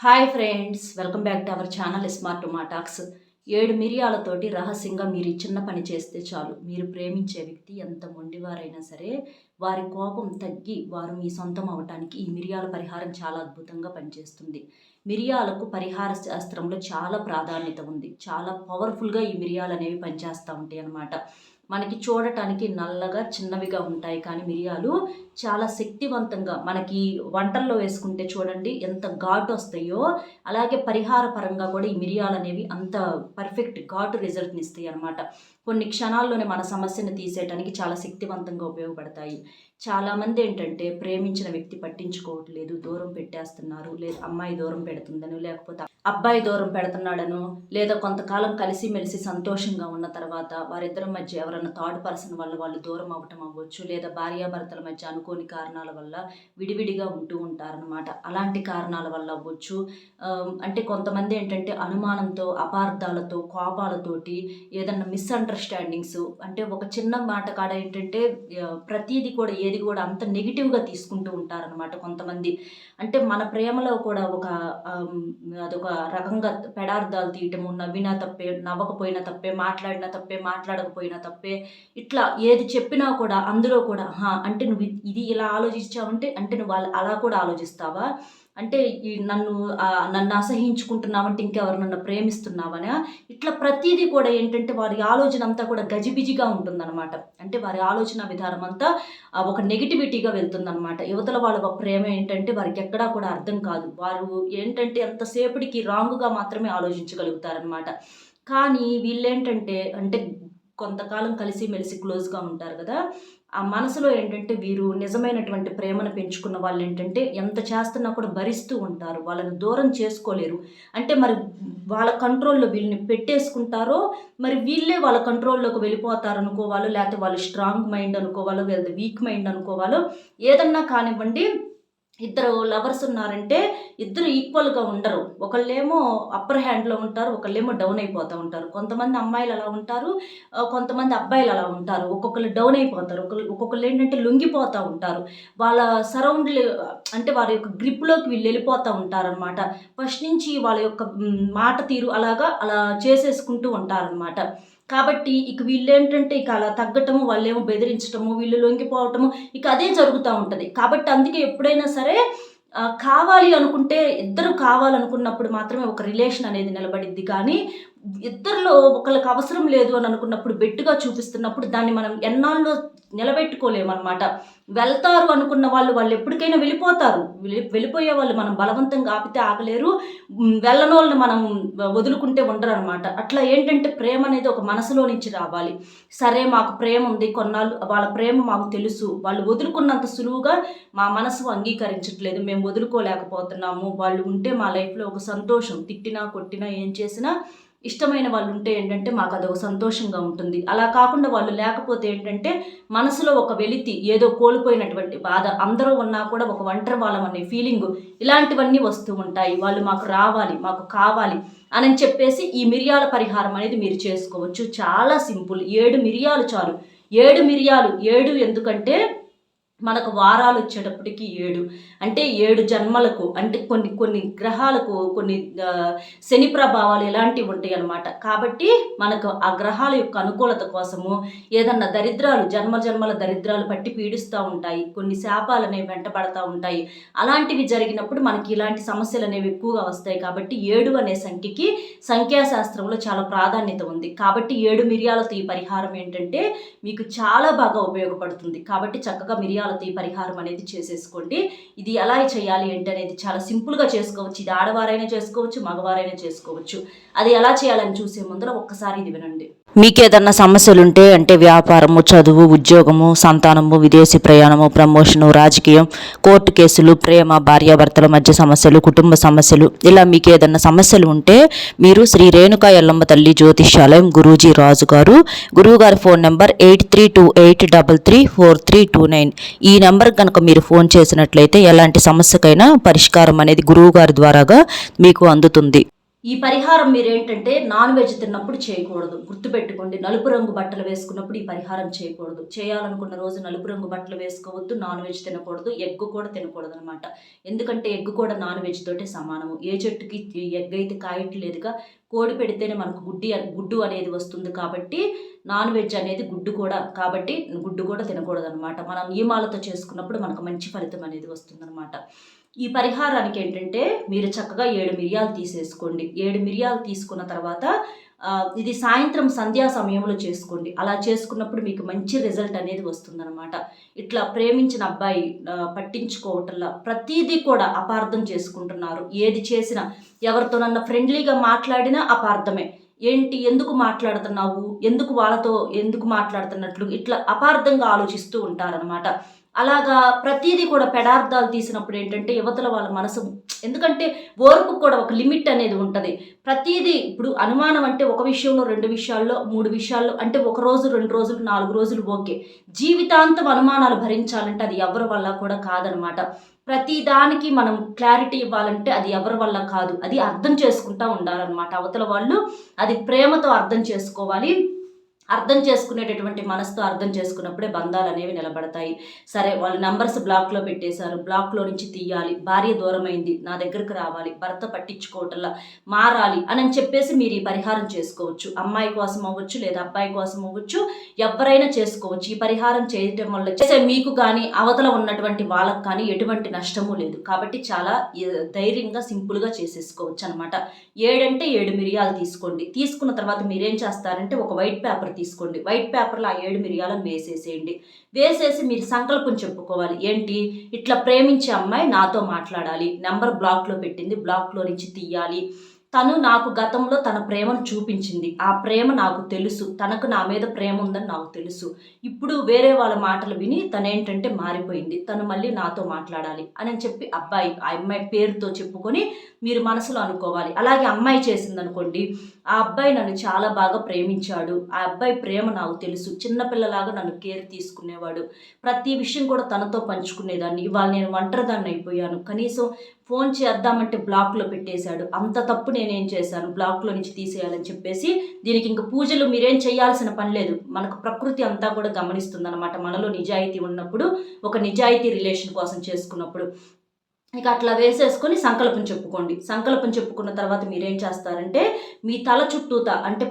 Hi friends, welcome back to our channel smart talks. 7 మిరియాలతోటి రహస్యంగా మీరు ఈ చిన్న పని చేస్తే చాలు. మీరు ప్రేమించే వ్యక్తి ఎంత మొండివారైనా సరే వారి కోపం తగ్గి వారు మీ సొంతం అవటానికి ఈ మిరియాల పరిహారం చాలా అద్భుతంగా పనిచేస్తుంది. మిరియాలకు పరిహార శాస్త్రంలో చాలా ప్రాధాన్యత ఉంది. చాలా పవర్ఫుల్గా ఈ మిరియాలు అనేవి పనిచేస్తూ ఉంటాయి అన్నమాట. మనకి చూడటానికి నల్లగా చిన్నవిగా ఉంటాయి, కానీ మిరియాలు చాలా శక్తివంతంగా మనకి వంటల్లో వేసుకుంటే చూడండి ఎంత ఘాటు వస్తాయో, అలాగే పరిహార పరంగా కూడా ఈ మిరియాలు అనేవి అంత పర్ఫెక్ట్ ఘాటు రిజల్ట్ని ఇస్తాయి అన్నమాట. కొన్ని క్షణాల్లోనే మన సమస్యను తీసేయడానికి చాలా శక్తివంతంగా ఉపయోగపడతాయి. చాలామంది ఏంటంటే ప్రేమించిన వ్యక్తి పట్టించుకోవట్లేదు, దూరం పెట్టేస్తున్నారు, లేదా అమ్మాయి దూరం పెడుతుందను, లేకపోతే అబ్బాయి దూరం పెడుతున్నాడను, లేదా కొంతకాలం కలిసిమెలిసి సంతోషంగా ఉన్న తర్వాత వారిద్దరి మధ్య ఎవరైనా థర్డ్ పర్సన్ వల్ల వాళ్ళు దూరం అవ్వటం అవ్వచ్చు, లేదా భార్యాభర్తల మధ్య అనుకోని కారణాల వల్ల విడివిడిగా ఉంటూ ఉంటారనమాట. అలాంటి కారణాల వల్ల అవ్వచ్చు. అంటే కొంతమంది ఏంటంటే అనుమానంతో, అపార్థాలతో, కోపాలతోటి ఏదన్నా మిస్అండర్స్టాండింగ్స్, అంటే ఒక చిన్న మాట కాడ ఏంటంటే ప్రతీది కూడా ఏది కూడా అంత నెగిటివ్గా తీసుకుంటూ ఉంటారనమాట కొంతమంది. అంటే మన ప్రేమలో కూడా అదొక రకంగా పెడార్థాలు తీయటము, నవ్వినా తప్పే, నవ్వకపోయినా తప్పే, మాట్లాడినా తప్పే, మాట్లాడకపోయినా తప్పే, ఇట్లా ఏది చెప్పినా కూడా అందులో కూడా అంటే నువ్వు ఇది ఇలా ఆలోచించావంటే అంటే నువ్వు అలా కూడా ఆలోచిస్తావా, అంటే నన్ను అసహించుకుంటున్నావంటే ఇంకెవరు నన్ను ప్రేమిస్తున్నావనా, ఇట్లా ప్రతిదీ కూడా ఏంటంటే వారి ఆలోచన అంతా కూడా గజిబిజిగా ఉంటుందన్నమాట. అంటే వారి ఆలోచన విధానం అంతా ఒక నెగిటివిటీగా వెళ్తుందన్నమాట. యువతల వాళ్ళ ప్రేమ ఏంటంటే వారికి ఎక్కడా కూడా అర్థం కాదు. వారు ఏంటంటే ఎంతసేపటికి రాంగుగా మాత్రమే ఆలోచించగలుగుతారనమాట. కానీ వీళ్ళేంటంటే అంటే కొంతకాలం కలిసి మెలిసి క్లోజ్గా ఉంటారు కదా, ఆ మనసులో ఏంటంటే వీరు నిజమైనటువంటి ప్రేమను పెంచుకున్న వాళ్ళు ఏంటంటే ఎంత చేస్తున్నా కూడా భరిస్తూ ఉంటారు, వాళ్ళని దూరం చేసుకోలేరు. అంటే మరి వాళ్ళ కంట్రోల్లో వీళ్ళని పెట్టేసుకుంటారో, మరి వీళ్ళే వాళ్ళ కంట్రోల్లోకి వెళ్ళిపోతారు అనుకోవాలో, లేకపోతే వాళ్ళు స్ట్రాంగ్ మైండ్ అనుకోవాలో, వీళ్ళది వీక్ మైండ్ అనుకోవాలో, ఏదన్నా కానివ్వండి. ఇద్దరు లవర్స్ ఉన్నారంటే ఇద్దరు ఈక్వల్గా ఉండరు. ఒకళ్ళేమో అప్పర్ హ్యాండ్లో ఉంటారు, ఒకళ్ళేమో డౌన్ అయిపోతూ ఉంటారు. కొంతమంది అమ్మాయిలు అలా ఉంటారు, కొంతమంది అబ్బాయిలు అలా ఉంటారు. ఒక్కొక్కరు డౌన్ అయిపోతారు, ఒక్కొక్కరు ఏంటంటే లొంగిపోతూ ఉంటారు. వాళ్ళ సరౌండ్లు అంటే వారి యొక్క గ్రిప్లోకి వీళ్ళు వెళ్ళిపోతూ ఉంటారనమాట. ఫస్ట్ నుంచి వాళ్ళ యొక్క మాట తీరు అలా చేసేసుకుంటూ ఉంటారనమాట. కాబట్టి ఇక వీళ్ళేంటంటే ఇక అలా తగ్గటము, వాళ్ళేమో బెదిరించటము, వీళ్ళు లొంగిపోవటము, ఇక అదే జరుగుతూ ఉంటుంది. కాబట్టి అందుకే ఎప్పుడైనా సరే కావాలి అనుకుంటే, ఇద్దరు కావాలనుకున్నప్పుడు మాత్రమే ఒక రిలేషన్ అనేది నిలబడిద్ది. కానీ ఇద్దరిలో ఒకరికి అవసరం లేదు అని అనుకున్నప్పుడు, బెట్టుగా చూపిస్తున్నప్పుడు దాన్ని మనం ఎన్నాళ్ళు నిలబెట్టుకోలేమన్నమాట. వెళ్తారు అనుకున్న వాళ్ళు ఎప్పటికైనా వెళ్ళిపోతారు. వెళ్ళిపోయే వాళ్ళు మనం బలవంతంగా ఆపితే ఆగలేరు, వెళ్ళని వాళ్ళని మనం వదులుకుంటే ఉండరు అనమాట. అట్లా ఏంటంటే ప్రేమ అనేది ఒక మనసులో నుంచి రావాలి. సరే మాకు ప్రేమ ఉంది, కొన్నాళ్ళు వాళ్ళ ప్రేమ మాకు తెలుసు, వాళ్ళు వదులుకున్నంత సులువుగా మా మనసు అంగీకరించట్లేదు, మేము వదులుకోలేకపోతున్నాము, వాళ్ళు ఉంటే మా లైఫ్లో ఒక సంతోషం, తిట్టినా కొట్టినా ఏం చేసినా ఇష్టమైన వాళ్ళు ఉంటే ఏంటంటే మాకు అదొక సంతోషంగా ఉంటుంది. అలా కాకుండా వాళ్ళు లేకపోతే ఏంటంటే మనసులో ఒక వెలితి, ఏదో కోల్పోయినటువంటి బాధ, అందరూ ఉన్నా కూడా ఒక ఒంటరి వాళ్ళం అనే ఫీలింగు, ఇలాంటివన్నీ వస్తూ ఉంటాయి. వాళ్ళు మాకు రావాలి, మాకు కావాలి అని చెప్పేసి ఈ మిరియాల పరిహారం అనేది మీరు చేసుకోవచ్చు. చాలా సింపుల్. 7 మిరియాలు చాలు. 7 మిరియాలు, 7 ఎందుకంటే మనకు వారాలు వచ్చేటప్పటికి 7 అంటే 7 జన్మలకు, అంటే కొన్ని గ్రహాలకు కొన్ని శని ప్రభావాలు ఇలాంటివి ఉంటాయి అన్నమాట. కాబట్టి మనకు ఆ గ్రహాల యొక్క అనుకూలత కోసము ఏదన్నా దరిద్రాలు, జన్మల దరిద్రాలు పట్టి పీడిస్తూ ఉంటాయి, కొన్ని శాపాలు అనేవి వెంటబడతా ఉంటాయి. అలాంటివి జరిగినప్పుడు మనకి ఇలాంటి సమస్యలు అనేవి ఎక్కువగా వస్తాయి. కాబట్టి 7 అనే సంఖ్యకి సంఖ్యాశాస్త్రంలో చాలా ప్రాధాన్యత ఉంది. కాబట్టి 7 మిరియాలతో ఈ పరిహారం ఏంటంటే మీకు చాలా బాగా ఉపయోగపడుతుంది. కాబట్టి చక్కగా మిరియాలతో ఈ పరిహారం అనేది చేసేసుకోండి. ఇది ఎలా చేయాలి ఏంటి అనేది చాలా సింపుల్గా చేసుకోవచ్చు. ఇది ఆడవారైనా చేసుకోవచ్చు, మగవారైనా చేసుకోవచ్చు. అది ఎలా చేయాలని చూసే ముందర ఒక్కసారి ఇది వినండి. మీకేదన్నా సమస్యలుంటే, అంటే వ్యాపారము, చదువు, ఉద్యోగము, సంతానము, విదేశీ ప్రయాణము, ప్రమోషను, రాజకీయం, కోర్టు కేసులు, ప్రేమ, భార్యాభర్తల మధ్య సమస్యలు, కుటుంబ సమస్యలు, ఇలా మీకు ఏదన్నా సమస్యలు ఉంటే మీరు శ్రీ రేణుకా ఎల్లమ్మ తల్లి జ్యోతిష్యాలయం గురూజీ రాజు గారు, గురువుగారి ఫోన్ నెంబర్ 8328334329. ఈ నెంబర్ కనుక మీరు ఫోన్ చేసినట్లయితే ఎలాంటి సమస్యకైనా పరిష్కారం అనేది గురువుగారి ద్వారాగా మీకు అందుతుంది. ఈ పరిహారం మీరేంటంటే నాన్ వెజ్ తిన్నప్పుడు చేయకూడదు. గుర్తుపెట్టుకోండి. నలుపు రంగు బట్టలు వేసుకున్నప్పుడు ఈ పరిహారం చేయకూడదు. చేయాలనుకున్న రోజు నలుపు రంగు బట్టలు వేసుకోవద్దు. నాన్ వెజ్ తినకూడదు. ఎగ్ కూడా తినకూడదనమాట. ఎందుకంటే ఎగ్ కూడా నాన్ వెజ్ తోటే సమానము. ఏ చెట్టుకి ఎగ్ అయితే కాయట్లేదుగా, కోడి పెడితేనే మనకు గుడ్డు అనేది వస్తుంది కాబట్టి నాన్ వెజ్ అనేది గుడ్డు కూడా, కాబట్టి గుడ్డు కూడా తినకూడదనమాట. మనం నియమాలతో చేసుకున్నప్పుడు మనకు మంచి ఫలితం అనేది వస్తుందనమాట. ఈ పరిహారానికి ఏంటంటే మీరు చక్కగా 7 మిరియాలు తీసేసుకోండి. 7 మిరియాలు తీసుకున్న తర్వాత ఇది సాయంత్రం సంధ్యా సమయంలో చేసుకోండి. అలా చేసుకున్నప్పుడు మీకు మంచి రిజల్ట్ అనేది వస్తుందన్నమాట. ఇట్లా ప్రేమించిన అబ్బాయి పట్టించుకోవటంలా ప్రతిదీ కూడా అపార్థం చేసుకుంటున్నారు. ఏది చేసినా ఎవరితోనన్నా ఫ్రెండ్లీగా మాట్లాడినా అపార్థమే. ఏంటి, ఎందుకు మాట్లాడుతున్నావు, ఎందుకు మాట్లాడుతున్నట్లు ఇట్లా అపార్థంగా ఆలోచిస్తూ ఉంటారనమాట. అలాగా ప్రతిదీ కూడా పెడార్థాలు తీసినప్పుడు ఏంటంటే యువతల వాళ్ళ మనసు, ఎందుకంటే ఓర్పు కూడా ఒక లిమిట్ అనేది ఉంటుంది. ప్రతిదీ ఇప్పుడు అనుమానం అంటే ఒక విషయంలో, 2 విషయాల్లో, 3 విషయాల్లో అంటే 1 రోజు, 2 రోజులు, 4 రోజులు ఓకే. జీవితాంతం అనుమానాలు భరించాలంటే అది ఎవరి వల్ల కూడా కాదనమాట. ప్రతి దానికి మనం క్లారిటీ ఇవ్వాలంటే అది ఎవరి వల్ల కాదు. అది అర్థం చేసుకుంటూ ఉండాలన్నమాట అవతల వాళ్ళు. అది ప్రేమతో అర్థం చేసుకోవాలి. అర్థం చేసుకునేటటువంటి మనసుతో అర్థం చేసుకున్నప్పుడే బంధాలు అనేవి నిలబడతాయి. సరే, వాళ్ళు నంబర్స్ బ్లాక్లో పెట్టేశారు, బ్లాక్లో నుంచి తీయాలి, భార్య దూరమైంది, నా దగ్గరకు రావాలి, భర్త పట్టించుకోవటంలా మారాలి అని చెప్పేసి మీరు ఈ పరిహారం చేసుకోవచ్చు. అమ్మాయి కోసం అవ్వచ్చు, లేదా అబ్బాయి కోసం అవ్వచ్చు, ఎవరైనా చేసుకోవచ్చు. ఈ పరిహారం చేయటం వల్ల చేసే మీకు కానీ అవతల ఉన్నటువంటి వాళ్ళకు కానీ ఎటువంటి నష్టము లేదు. కాబట్టి చాలా ధైర్యంగా సింపుల్గా చేసేసుకోవచ్చు అనమాట. 7 మిరియాలు తీసుకోండి. తీసుకున్న తర్వాత మీరేం చేస్తారంటే ఒక వైట్ పేపర్ తీసుకోండి. వైట్ పేపర్లో ఆ 7 మిరియాలను వేసేసేయండి. వేసేసి మీరు సంకల్పం చెప్పుకోవాలి. ఏంటి, ఇట్లా ప్రేమించే అమ్మాయి నాతో మాట్లాడాలి, నెంబర్ బ్లాక్లో పెట్టింది, బ్లాక్లో నుంచి తీయాలి, తను నాకు గతంలో తన ప్రేమను చూపించింది, ఆ ప్రేమ నాకు తెలుసు, తనకు నా మీద ప్రేమ ఉందని నాకు తెలుసు, ఇప్పుడు వేరే వాళ్ళ మాటలు విని తనేంటంటే మారిపోయింది, తను మళ్ళీ నాతో మాట్లాడాలి అని చెప్పి ఆ అమ్మాయి పేరుతో చెప్పుకొని మీరు మనసులో అనుకోవాలి. అలాగే అమ్మాయి చేసిందనుకోండి, ఆ అబ్బాయి నన్ను చాలా బాగా ప్రేమించాడు, ఆ అబ్బాయి ప్రేమ నాకు తెలుసు, చిన్నపిల్లలాగా నన్ను కేర్ తీసుకునేవాడు, ప్రతి విషయం కూడా తనతో పంచుకునేదాన్ని, ఇవాళ నేను ఒంటరిదాన్ని అయిపోయాను, కనీసం ఫోన్ చేద్దామంటే బ్లాక్లో పెట్టేశాడు, అంత తప్పు నేనేం చేశాను, బ్లాక్లో నుంచి తీసేయాలని చెప్పేసి దీనికి ఇంక పూజలు మీరేం చేయాల్సిన పని లేదు. మనకు ప్రకృతి అంతా కూడా గమనిస్తుందన్నమాట. మనలో నిజాయితీ ఉన్నప్పుడు, ఒక నిజాయితీ రిలేషన్ కోసం చేసుకున్నప్పుడు ఇక అట్లా వేసేసుకొని సంకల్పం చెప్పుకోండి. సంకల్పం చెప్పుకున్న తర్వాత మీరేం చేస్తారంటే మీ తల చుట్టూత అంటే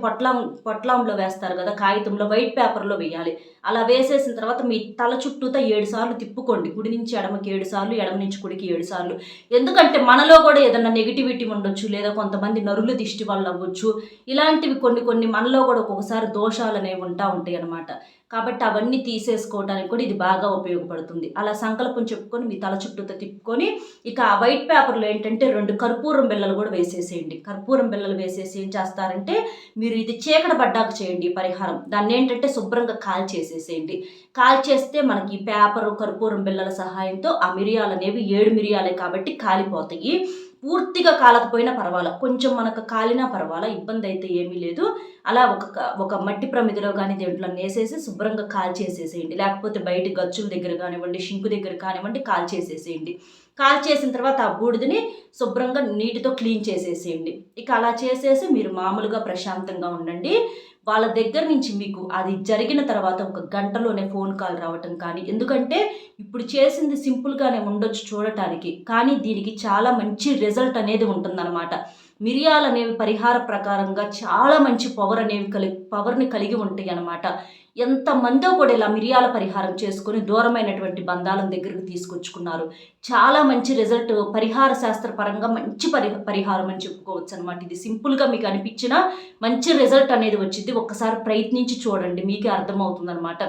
పొట్లాంలో వేస్తారు కదా, కాగితంలో వైట్ పేపర్లో వేయాలి. అలా వేసేసిన తర్వాత మీ తల చుట్టూత 7 సార్లు తిప్పుకోండి. కుడి నుంచి ఎడమకి 7 సార్లు, ఎడమ నుంచి కుడికి 7 సార్లు. ఎందుకంటే మనలో కూడా ఏదైనా నెగిటివిటీ ఉండొచ్చు, లేదా కొంతమంది నరుల దిష్టి వల్ల అవ్వచ్చు, ఇలాంటివి కొన్ని మనలో కూడా ఒక్కొక్కసారి దోషాలు అనేవి ఉంటాయి అన్నమాట. కాబట్టి అవన్నీ తీసేసుకోవడానికి కూడా ఇది బాగా ఉపయోగపడుతుంది. అలా సంకల్పం చెప్పుకొని మీ తల చుట్టూతో తిప్పుకొని ఇక ఆ వైట్ పేపర్లో ఏంటంటే 2 కర్పూరం బిళ్ళలు కూడా వేసేసేయండి. కర్పూరం బిళ్ళలు వేసేసి ఏం చేస్తారంటే మీరు ఇది చీకటి పడ్డాక చేయండి ఈ పరిహారం. దాన్ని ఏంటంటే శుభ్రంగా కాల్చేసేసేయండి. కాల్చేస్తే మనకి ఈ పేపరు, కర్పూరం బిళ్ళల సహాయంతో ఆ మిరియాలు అనేవి 7 మిరియాలే కాబట్టి కాలిపోతాయి. పూర్తిగా కాలకపోయినా పర్వాలా, కొంచెం మనకు కాలినా పర్వాలా, ఇబ్బంది అయితే ఏమీ లేదు. అలా ఒక మట్టి ప్రమిదిలో కానీ దేంట్లో వేసేసి శుభ్రంగా కాల్చేసేసేయండి. లేకపోతే బయట గచ్చుల దగ్గర కానివ్వండి, షింకు దగ్గర కానివ్వండి, కాల్చేసేసేయండి. కాల్చేసిన తర్వాత ఆ బూడిదని శుభ్రంగా నీటితో క్లీన్ చేసేసేయండి. ఇక అలా చేసేసి మీరు మామూలుగా ప్రశాంతంగా ఉండండి. వాళ్ళ దగ్గర నుంచి మీకు అది జరిగిన తర్వాత ఒక గంటలోనే ఫోన్ కాల్ రావటం కానీ, ఎందుకంటే ఇప్పుడు చేసింది సింపుల్గానే ఉండొచ్చు చూడటానికి, కానీ దీనికి చాలా మంచి రిజల్ట్ అనేది ఉంటుందన్నమాట. మిరియాలు అనేవి పరిహార ప్రకారంగా చాలా మంచి పవర్ని కలిగి ఉంటాయి అన్నమాట. ఎంతమందో కూడా ఇలా మిరియాల పరిహారం చేసుకొని దూరమైనటువంటి బంధాలను దగ్గరికి తీసుకొచ్చుకున్నారు. చాలా మంచి రిజల్ట్, పరిహార శాస్త్ర పరంగా మంచి పరిహారం అని చెప్పుకోవచ్చు అనమాట. ఇది సింపుల్గా మీకు అనిపించిన మంచి రిజల్ట్ అనేది వచ్చింది. ఒక్కసారి ప్రయత్నించి చూడండి, మీకే అర్థమవుతుంది అనమాట.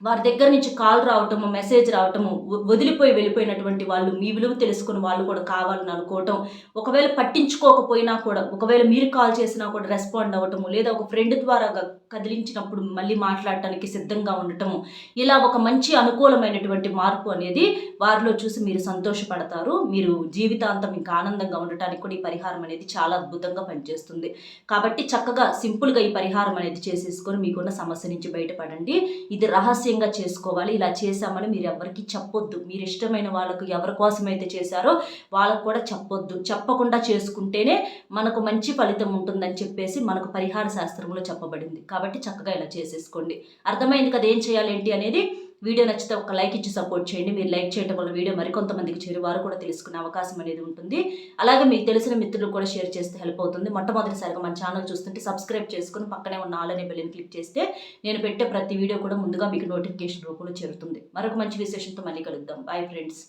వారి దగ్గర నుంచి కాల్ రావటము, మెసేజ్ రావటము, వెళ్ళిపోయినటువంటి వాళ్ళు మీ విలువ తెలుసుకుని వాళ్ళు కూడా కావాలని అనుకోవటం, ఒకవేళ పట్టించుకోకపోయినా కూడా, ఒకవేళ మీరు కాల్ చేసినా కూడా రెస్పాండ్ అవ్వటము, లేదా ఒక ఫ్రెండ్ ద్వారా కదిలించినప్పుడు మళ్ళీ మాట్లాడటానికి సిద్ధంగా ఉండటము, ఇలా ఒక మంచి అనుకూలమైనటువంటి మార్పు అనేది వారిలో చూసి మీరు సంతోషపడతారు. మీరు జీవితాంతం ఇంకా ఆనందంగా ఉండటానికి కూడా ఈ పరిహారం అనేది చాలా అద్భుతంగా పనిచేస్తుంది. కాబట్టి చక్కగా సింపుల్గా ఈ పరిహారం అనేది చేసేసుకొని మీకున్న సమస్య నుంచి బయటపడండి. ఇది రహస్య రహస్యంగా చేసుకోవాలి. ఇలా చేశామని మీరు ఎవరికి చెప్పొద్దు. మీరు ఇష్టమైన వాళ్ళకు ఎవరి కోసమైతే చేశారో వాళ్ళకు కూడా చెప్పొద్దు. చెప్పకుండా చేసుకుంటేనే మనకు మంచి ఫలితం ఉంటుందని చెప్పేసి మనకు పరిహార శాస్త్రంలో చెప్పబడింది. కాబట్టి చక్కగా ఇలా చేసేసుకోండి. అర్థమైంది కదా ఏం చేయాలి ఏంటి అనేది. వీడియో నచ్చితే ఒక లైక్ ఇచ్చి సపోర్ట్ చేయండి. మీరు లైక్ చేయడం వల్ల వీడియో మరికొంతమందికి చేరి వారు కూడా తెలుసుకునే అవకాశం అనేది ఉంటుంది. అలాగే మీకు తెలిసిన మిత్రులకు కూడా షేర్ చేస్తే హెల్ప్ అవుతుంది. మొట్టమొదటిసారిగా మన ఛానల్ చూస్తుంటే సబ్స్క్రైబ్ చేసుకుని పక్కనే ఉన్న ఆల్ అనే బెల్ని క్లిక్ చేస్తే నేను పెట్టే ప్రతి వీడియో కూడా ముందుగా మీకు నోటిఫికేషన్ రూపంలో చేరుతుంది. మరొక మంచి విశేషంతో మళ్ళీ కలుద్దాం. Bye friends.